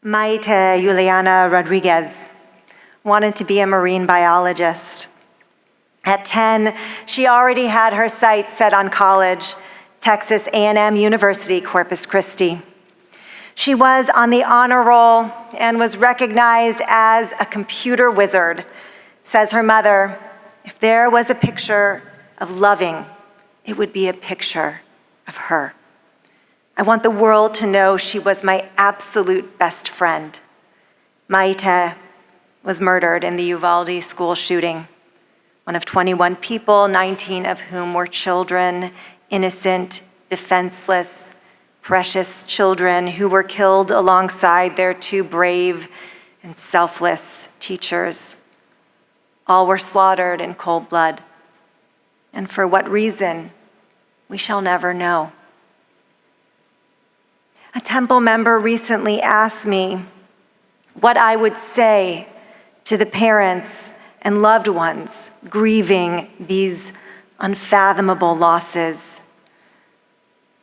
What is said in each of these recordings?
Maite Juliana Rodriguez wanted to be a marine biologist. At 10, she already had her sights set on college, Texas A&M University, Corpus Christi. She was on the honor roll and was recognized as a computer wizard. Says her mother, if there was a picture of loving, it would be a picture of her. I want the world to know she was my absolute best friend. Maite was murdered in the Uvalde school shooting. One of 21 people, 19 of whom were children, innocent, defenseless, precious children who were killed alongside their two brave and selfless teachers. All were slaughtered in cold blood. And for what reason, we shall never know. A temple member recently asked me what I would say to the parents and loved ones grieving these unfathomable losses.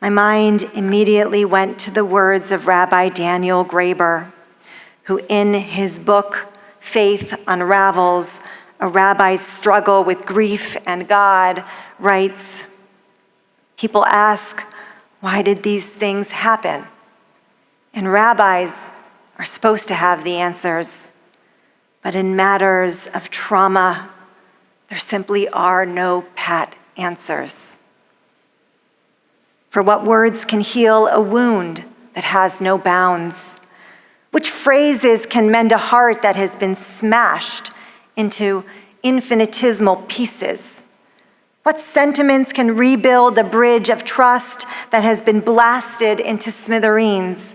My mind immediately went to the words of Rabbi Daniel Graeber, who in his book, Faith Unravels, A Rabbi's Struggle with Grief and God, writes, people ask, why did these things happen? And rabbis are supposed to have the answers. But in matters of trauma, there simply are no pat answers. For what words can heal a wound that has no bounds? Which phrases can mend a heart that has been smashed into infinitesimal pieces? What sentiments can rebuild a bridge of trust that has been blasted into smithereens?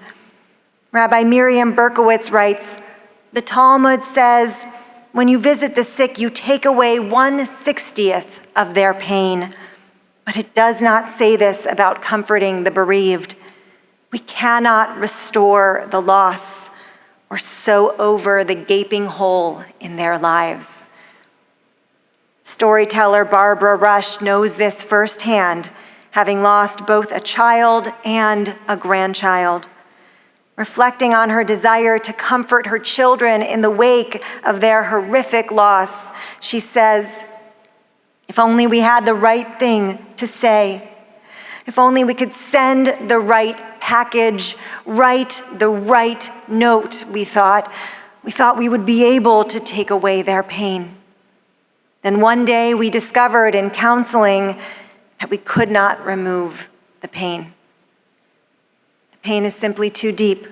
Rabbi Miriam Berkowitz writes, the Talmud says, when you visit the sick, you take away 1/60th of their pain. But it does not say this about comforting the bereaved. We cannot restore the loss or sew over the gaping hole in their lives. Storyteller Barbara Rush knows this firsthand, having lost both a child and a grandchild. Reflecting on her desire to comfort her children in the wake of their horrific loss, she says, if only we had the right thing to say, if only we could send the right package, write the right note, we thought we would be able to take away their pain. Then one day we discovered in counseling that we could not remove the pain. The pain is simply too deep,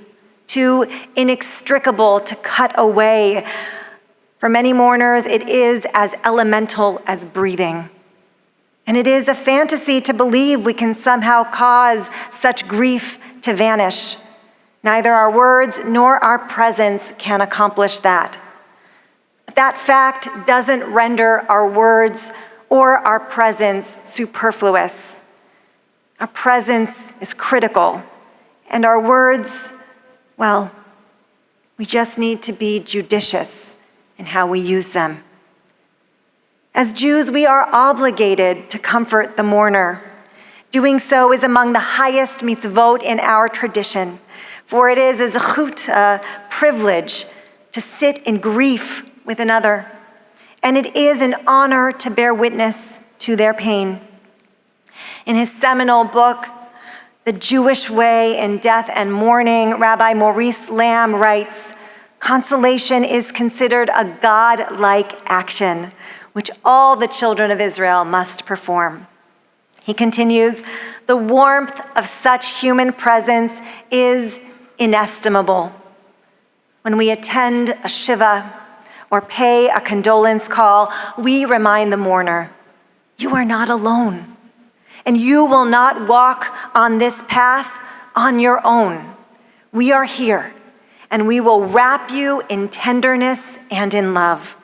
too inextricable to cut away. For many mourners, it is as elemental as breathing. And it is a fantasy to believe we can somehow cause such grief to vanish. Neither our words nor our presence can accomplish that. But that fact doesn't render our words or our presence superfluous. Our presence is critical, and our words, well, we just need to be judicious in how we use them. As Jews, we are obligated to comfort the mourner. Doing so is among the highest mitzvot in our tradition, for it is a zechut, a privilege, to sit in grief with another, and it is an honor to bear witness to their pain. In his seminal book, The Jewish Way in Death and Mourning, Rabbi Maurice Lamb writes, consolation is considered a God-like action, which all the children of Israel must perform. He continues, the warmth of such human presence is inestimable. When we attend a shiva or pay a condolence call, we remind the mourner, you are not alone, and you will not walk on this path on your own. We are here, and we will wrap you in tenderness and in love.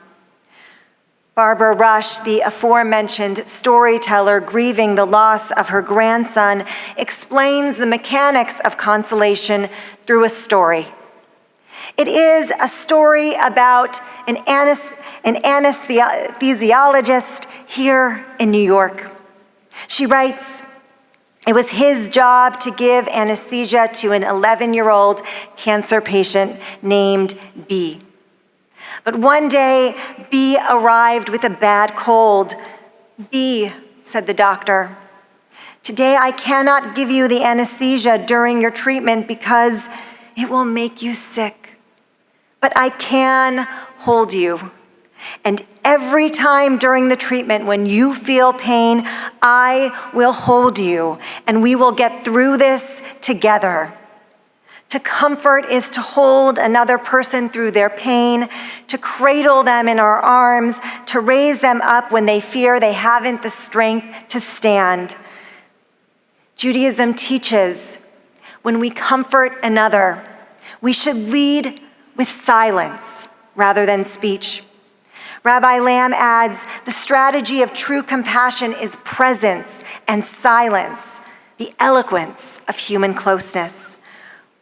Barbara Rush, the aforementioned storyteller grieving the loss of her grandson, explains the mechanics of consolation through a story. It is a story about an anesthesiologist here in New York. She writes, It was his job to give anesthesia to an 11-year-old cancer patient named B. But one day, B arrived with a bad cold. "B," said the doctor, "today I cannot give you the anesthesia during your treatment because it will make you sick. But I can hold you. And every time during the treatment when you feel pain, I will hold you, and we will get through this together." To comfort is to hold another person through their pain, to cradle them in our arms, to raise them up when they fear they haven't the strength to stand. Judaism teaches when we comfort another, we should lead with silence rather than speech. Rabbi Lamb adds, the strategy of true compassion is presence and silence, the eloquence of human closeness.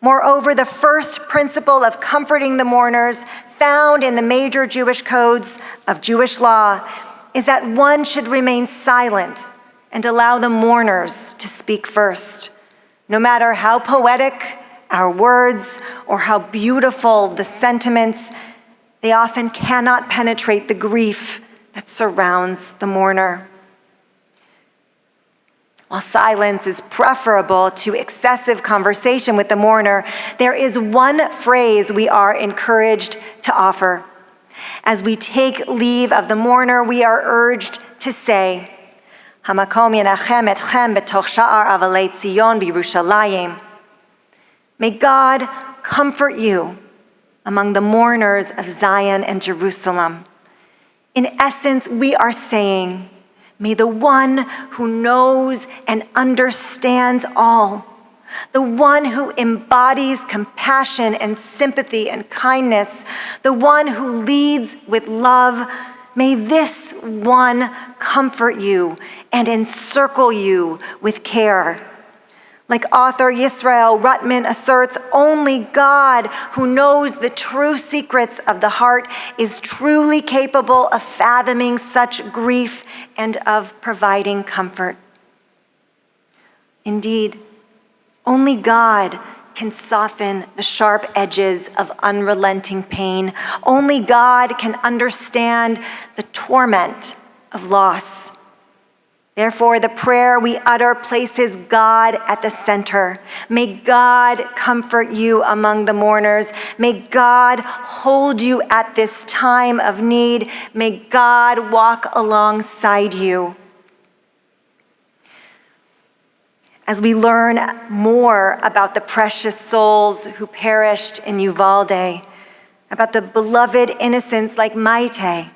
Moreover, the first principle of comforting the mourners found in the major Jewish codes of Jewish law is that one should remain silent and allow the mourners to speak first. No matter how poetic our words or how beautiful the sentiments, they often cannot penetrate the grief that surrounds the mourner. While silence is preferable to excessive conversation with the mourner, there is one phrase we are encouraged to offer. As we take leave of the mourner, we are urged to say, "Hamakom yenachem etchem betoch sha'ar avalei Tzion v'Yerushalayim." May God comfort you among the mourners of Zion and Jerusalem. In essence, we are saying, may the one who knows and understands all, the one who embodies compassion and sympathy and kindness, the one who leads with love, may this one comfort you and encircle you with care. Like author Yisrael Rutman asserts, only God, who knows the true secrets of the heart, is truly capable of fathoming such grief and of providing comfort. Indeed, only God can soften the sharp edges of unrelenting pain. Only God can understand the torment of loss. Therefore, the prayer we utter places God at the center. May God comfort you among the mourners. May God hold you at this time of need. May God walk alongside you. As we learn more about the precious souls who perished in Uvalde, about the beloved innocents like Maite,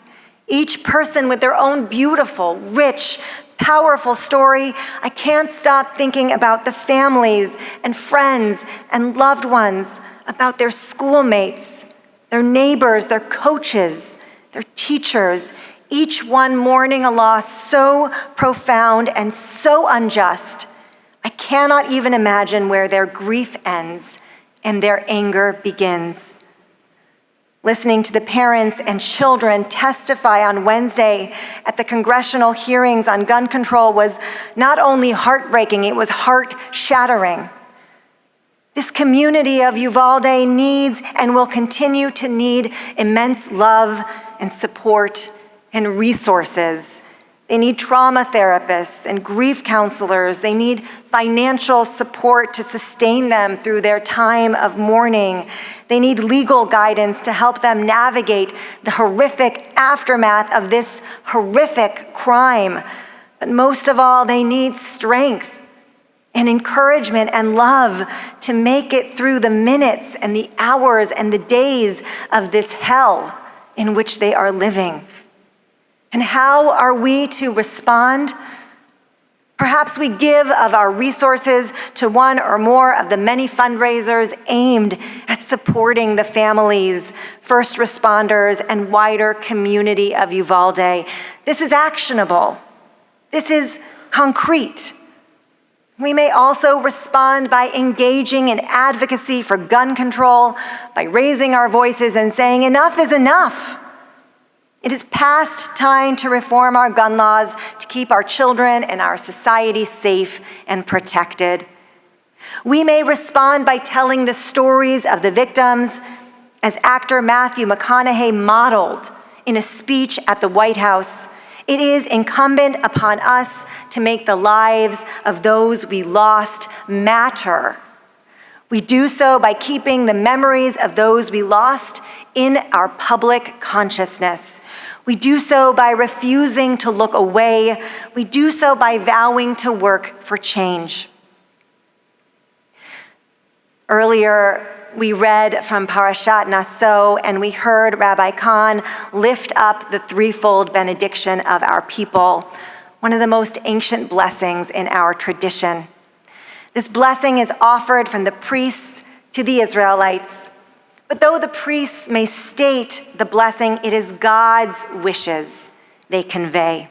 each person with their own beautiful, rich, powerful story, I can't stop thinking about the families and friends and loved ones, about their schoolmates, their neighbors, their coaches, their teachers, each one mourning a loss so profound and so unjust. I cannot even imagine where their grief ends and their anger begins. Listening to the parents and children testify on Wednesday at the congressional hearings on gun control was not only heartbreaking, it was heart-shattering. This community of Uvalde needs and will continue to need immense love and support and resources. They need trauma therapists and grief counselors. They need financial support to sustain them through their time of mourning. They need legal guidance to help them navigate the horrific aftermath of this horrific crime. But most of all, they need strength and encouragement and love to make it through the minutes and the hours and the days of this hell in which they are living. And how are we to respond? Perhaps we give of our resources to one or more of the many fundraisers aimed at supporting the families, first responders, and wider community of Uvalde. This is actionable. This is concrete. We may also respond by engaging in advocacy for gun control, by raising our voices and saying, enough is enough. It is past time to reform our gun laws to keep our children and our society safe and protected. We may respond by telling the stories of the victims, as actor Matthew McConaughey modeled in a speech at the White House. It is incumbent upon us to make the lives of those we lost matter. We do so by keeping the memories of those we lost in our public consciousness. We do so by refusing to look away. We do so by vowing to work for change. Earlier, we read from Parashat Naso, and we heard Rabbi Khan lift up the threefold benediction of our people, one of the most ancient blessings in our tradition. This blessing is offered from the priests to the Israelites. But though the priests may state the blessing, it is God's wishes they convey.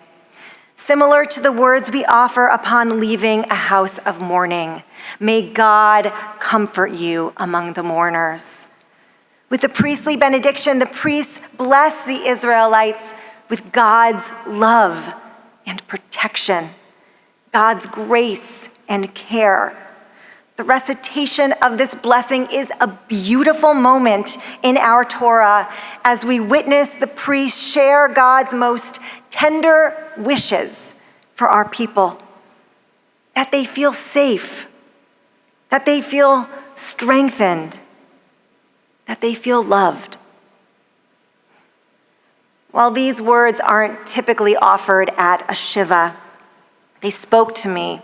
Similar to the words we offer upon leaving a house of mourning, may God comfort you among the mourners. With the priestly benediction, the priests bless the Israelites with God's love and protection, God's grace and care. The recitation of this blessing is a beautiful moment in our Torah as we witness the priests share God's most tender wishes for our people, that they feel safe, that they feel strengthened, that they feel loved. While these words aren't typically offered at a shiva, they spoke to me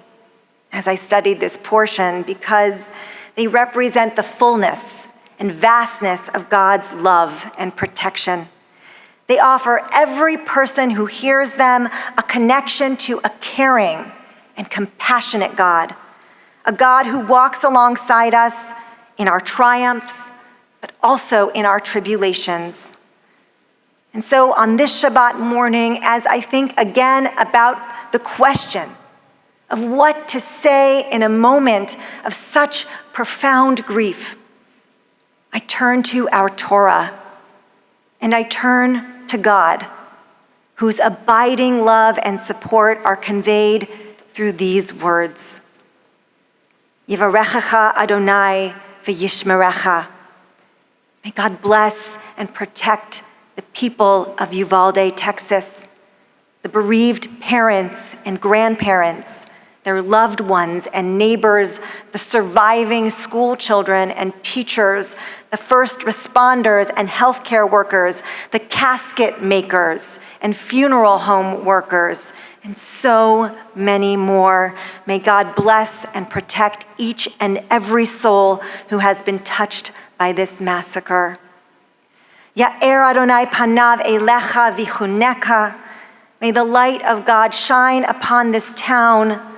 as I studied this portion because they represent the fullness and vastness of God's love and protection. They offer every person who hears them a connection to a caring and compassionate God, a God who walks alongside us in our triumphs, but also in our tribulations. And so on this Shabbat morning, as I think again about the question of what to say in a moment of such profound grief, I turn to our Torah and I turn to God, whose abiding love and support are conveyed through these words. Yivarechecha Adonai v'yishmerecha. May God bless and protect the people of Uvalde, Texas, the bereaved parents and grandparents, their loved ones and neighbors, the surviving school children and teachers, the first responders and healthcare workers, the casket makers and funeral home workers, and so many more. May God bless and protect each and every soul who has been touched by this massacre. Ya'er Adonai panav elecha v'chuneka. May the light of God shine upon this town,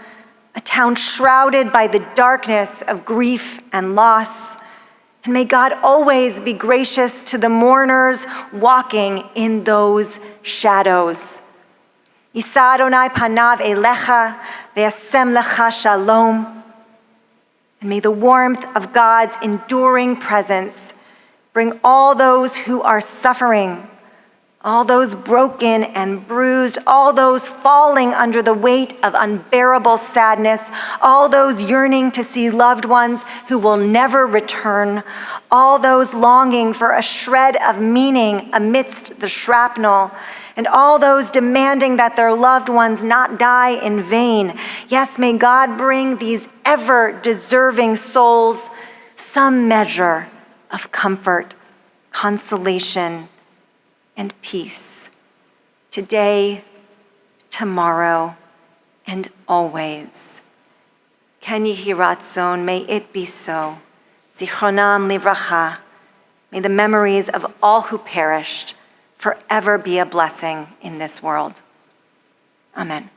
a town shrouded by the darkness of grief and loss. And may God always be gracious to the mourners walking in those shadows. Yisa Adonai panav elecha ve'asem lecha shalom. And may the warmth of God's enduring presence bring all those who are suffering, all those broken and bruised, all those falling under the weight of unbearable sadness, all those yearning to see loved ones who will never return, all those longing for a shred of meaning amidst the shrapnel, and all those demanding that their loved ones not die in vain. Yes, may God bring these ever-deserving souls some measure of comfort, consolation, and peace, today, tomorrow, and always. Ken yehi ratzon, may it be so. Zichronam livracha, may the memories of all who perished forever be a blessing in this world. Amen.